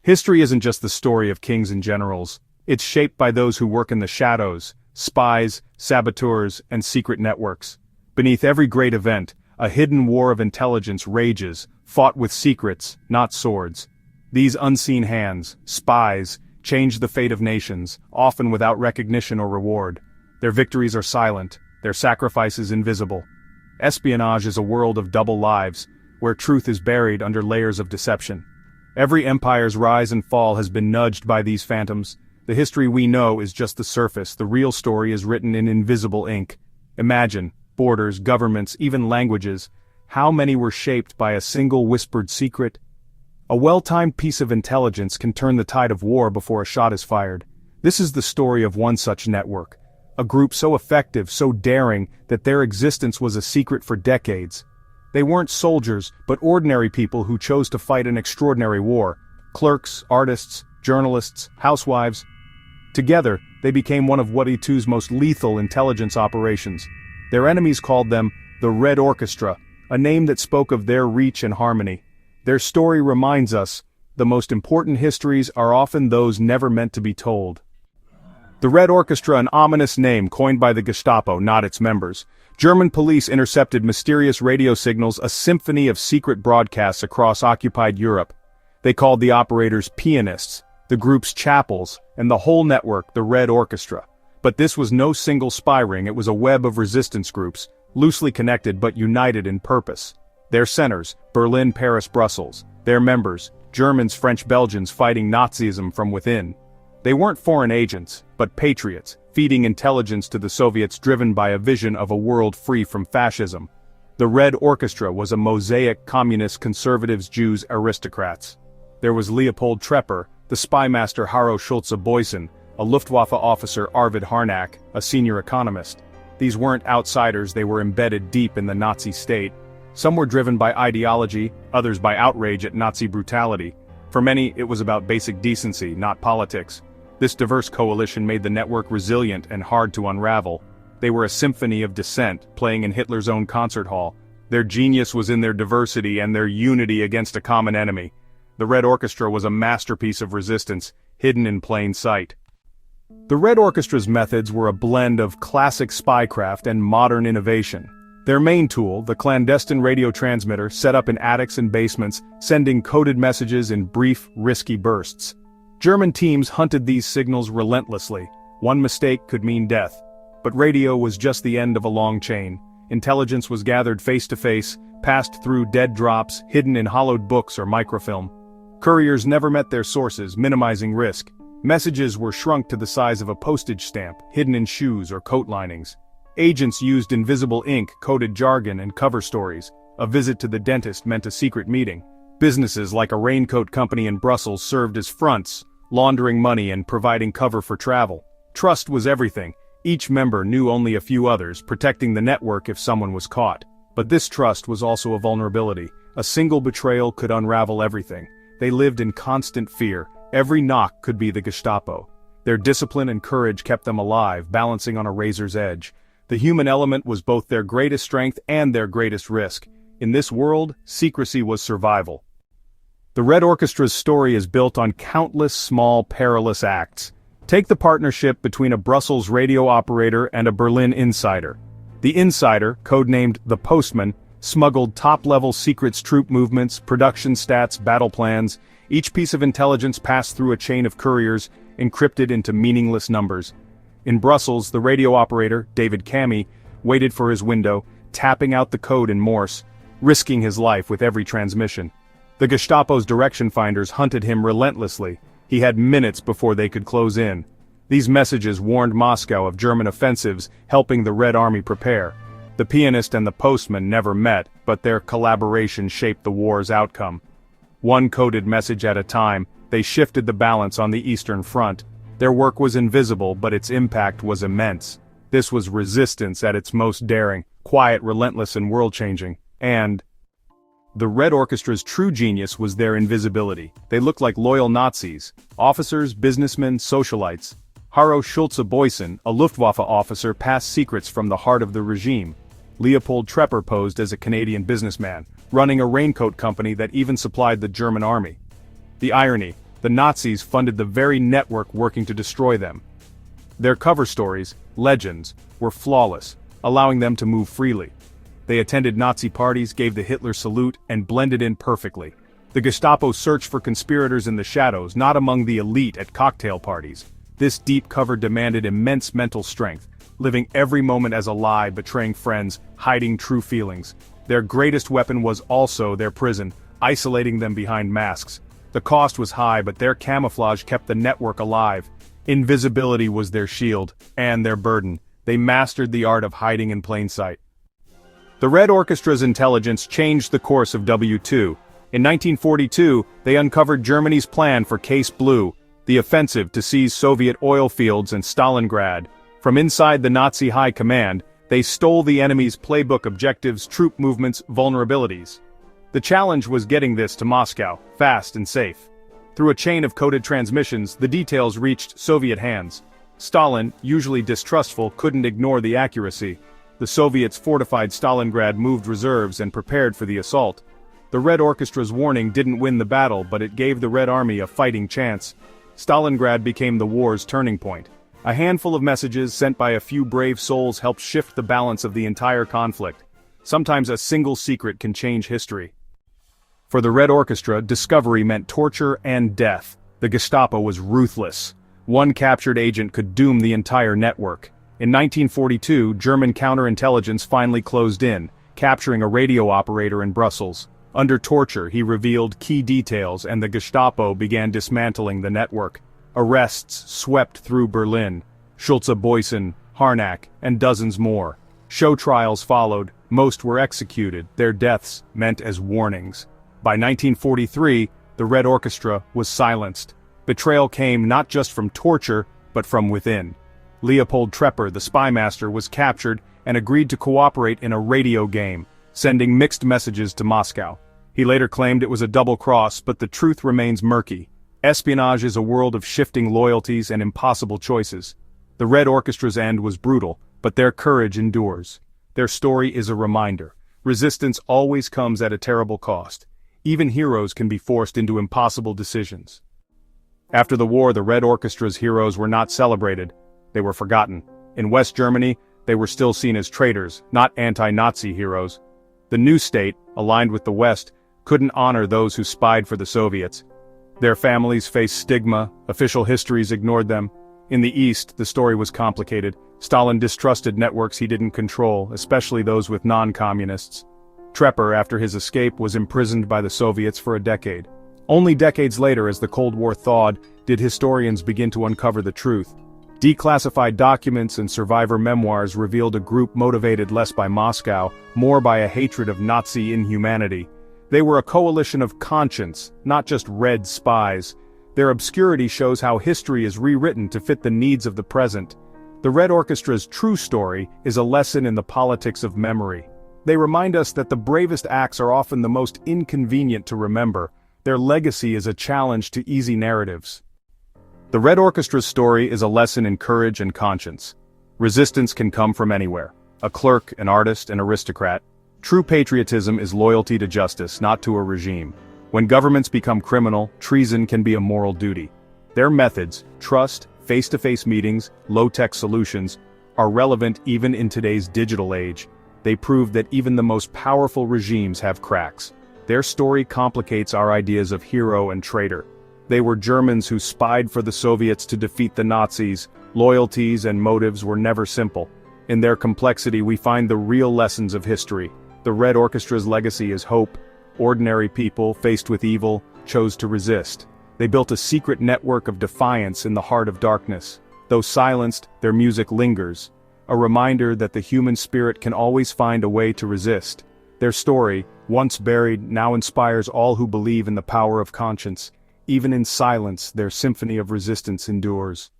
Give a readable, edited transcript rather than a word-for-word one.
History isn't just the story of kings and generals. It's shaped by those who work in the shadows, spies, saboteurs, and secret networks. Beneath every great event, a hidden war of intelligence rages, fought with secrets, not swords. These unseen hands, spies, change the fate of nations, often without recognition or reward. Their victories are silent, their sacrifices invisible. Espionage is a world of double lives, where truth is buried under layers of deception. Every empire's rise and fall has been nudged by these phantoms. The history we know is just the surface, the real story is written in invisible ink. Imagine, borders, governments, even languages, how many were shaped by a single whispered secret? A well-timed piece of intelligence can turn the tide of war before a shot is fired. This is the story of one such network. A group so effective, so daring, that their existence was a secret for decades. They weren't soldiers, but ordinary people who chose to fight an extraordinary war. Clerks, artists, journalists, housewives. Together, they became one of World War II's most lethal intelligence operations. Their enemies called them the Red Orchestra, a name that spoke of their reach and harmony. Their story reminds us, the most important histories are often those never meant to be told. The Red Orchestra, an ominous name coined by the Gestapo, not its members. German police intercepted mysterious radio signals, a symphony of secret broadcasts across occupied Europe. They called the operators pianists, the group's chapels, and the whole network the Red Orchestra. But this was no single spy ring, it was a web of resistance groups, loosely connected but united in purpose. Their centers, Berlin, Paris, Brussels. Their members, Germans, French, Belgians fighting Nazism from within. They weren't foreign agents, but patriots, feeding intelligence to the Soviets driven by a vision of a world free from fascism. The Red Orchestra was a mosaic: communists, conservatives, Jews, aristocrats. There was Leopold Trepper, the spy master Harro Schulze-Boysen, a Luftwaffe officer Arvid Harnack, a senior economist. These weren't outsiders, they were embedded deep in the Nazi state. Some were driven by ideology, others by outrage at Nazi brutality. For many, it was about basic decency, not politics. This diverse coalition made the network resilient and hard to unravel. They were a symphony of dissent, playing in Hitler's own concert hall. Their genius was in their diversity and their unity against a common enemy. The Red Orchestra was a masterpiece of resistance, hidden in plain sight. The Red Orchestra's methods were a blend of classic spycraft and modern innovation. Their main tool, the clandestine radio transmitter, set up in attics and basements, sending coded messages in brief, risky bursts. German teams hunted these signals relentlessly. One mistake could mean death. But radio was just the end of a long chain. Intelligence was gathered face-to-face, passed through dead drops, hidden in hollowed books or microfilm. Couriers never met their sources, minimizing risk. Messages were shrunk to the size of a postage stamp, hidden in shoes or coat linings. Agents used invisible ink, coded jargon, and cover stories. A visit to the dentist meant a secret meeting. Businesses like a raincoat company in Brussels served as fronts, laundering money and providing cover for travel. Trust was everything. Each member knew only a few others, protecting the network if someone was caught. But this trust was also a vulnerability. A single betrayal could unravel everything. They lived in constant fear. Every knock could be the Gestapo. Their discipline and courage kept them alive, balancing on a razor's edge. The human element was both their greatest strength and their greatest risk. In this world, secrecy was survival. The Red Orchestra's story is built on countless small, perilous acts. Take the partnership between a Brussels radio operator and a Berlin insider. The insider, codenamed the Postman, smuggled top-level secrets, troop movements, production stats, battle plans. Each piece of intelligence passed through a chain of couriers, encrypted into meaningless numbers. In Brussels, the radio operator, David Kami, waited for his window, tapping out the code in Morse, risking his life with every transmission. The Gestapo's direction finders hunted him relentlessly. He had minutes before they could close in. These messages warned Moscow of German offensives, helping the Red Army prepare. The pianist and the postman never met, but their collaboration shaped the war's outcome. One coded message at a time, they shifted the balance on the Eastern Front. Their work was invisible, but its impact was immense. This was resistance at its most daring, quiet, relentless, and world-changing. And the Red Orchestra's true genius was their invisibility. They looked like loyal Nazis, officers, businessmen, socialites. Harro Schulze-Boysen, a Luftwaffe officer, passed secrets from the heart of the regime. Leopold Trepper posed as a Canadian businessman, running a raincoat company that even supplied the German army. The irony, the Nazis funded the very network working to destroy them. Their cover stories, legends, were flawless, allowing them to move freely. They attended Nazi parties, gave the Hitler salute, and blended in perfectly. The Gestapo searched for conspirators in the shadows, not among the elite at cocktail parties. This deep cover demanded immense mental strength, living every moment as a lie, betraying friends, hiding true feelings. Their greatest weapon was also their prison, isolating them behind masks. The cost was high, but their camouflage kept the network alive. Invisibility was their shield, and their burden. They mastered the art of hiding in plain sight. The Red Orchestra's intelligence changed the course of W2. In 1942, they uncovered Germany's plan for Case Blue, the offensive to seize Soviet oil fields and Stalingrad. From inside the Nazi high command, they stole the enemy's playbook objectives, troop movements, vulnerabilities. The challenge was getting this to Moscow, fast and safe. Through a chain of coded transmissions, the details reached Soviet hands. Stalin, usually distrustful, couldn't ignore the accuracy. The Soviets fortified Stalingrad, moved reserves, and prepared for the assault. The Red Orchestra's warning didn't win the battle, but it gave the Red Army a fighting chance. Stalingrad became the war's turning point. A handful of messages sent by a few brave souls helped shift the balance of the entire conflict. Sometimes a single secret can change history. For the Red Orchestra, discovery meant torture and death. The Gestapo was ruthless. One captured agent could doom the entire network. In 1942, German counterintelligence finally closed in, capturing a radio operator in Brussels. Under torture, he revealed key details, and the Gestapo began dismantling the network. Arrests swept through Berlin. Schulze-Boysen, Harnack, and dozens more. Show trials followed. Most were executed, their deaths meant as warnings. By 1943, the Red Orchestra was silenced. Betrayal came not just from torture, but from within. Leopold Trepper, the spy master, was captured and agreed to cooperate in a radio game, sending mixed messages to Moscow. He later claimed it was a double cross, but the truth remains murky. Espionage is a world of shifting loyalties and impossible choices. The Red Orchestra's end was brutal, but their courage endures. Their story is a reminder. Resistance always comes at a terrible cost. Even heroes can be forced into impossible decisions. After the war, the Red Orchestra's heroes were not celebrated. They were forgotten. In West Germany, they were still seen as traitors, not anti-Nazi heroes. The new state, aligned with the West, couldn't honor those who spied for the Soviets. Their families faced stigma, official histories ignored them. In the East, the story was complicated. Stalin distrusted networks he didn't control, especially those with non-communists. Trepper, after his escape, was imprisoned by the Soviets for a decade. Only decades later, as the Cold War thawed, did historians begin to uncover the truth. Declassified documents and survivor memoirs revealed a group motivated less by Moscow, more by a hatred of Nazi inhumanity. They were a coalition of conscience, not just red spies. Their obscurity shows how history is rewritten to fit the needs of the present. The Red Orchestra's true story is a lesson in the politics of memory. They remind us that the bravest acts are often the most inconvenient to remember. Their legacy is a challenge to easy narratives. The Red Orchestra's story is a lesson in courage and conscience. Resistance can come from anywhere. A clerk, an artist, an aristocrat. True patriotism is loyalty to justice, not to a regime. When governments become criminal, treason can be a moral duty. Their methods, trust, face-to-face meetings, low-tech solutions, are relevant even in today's digital age. They prove that even the most powerful regimes have cracks. Their story complicates our ideas of hero and traitor. They were Germans who spied for the Soviets to defeat the Nazis. Loyalties and motives were never simple. In their complexity we find the real lessons of history. The Red Orchestra's legacy is hope. Ordinary people, faced with evil, chose to resist. They built a secret network of defiance in the heart of darkness. Though silenced, their music lingers. A reminder that the human spirit can always find a way to resist. Their story, once buried, now inspires all who believe in the power of conscience. Even in silence, their symphony of resistance endures.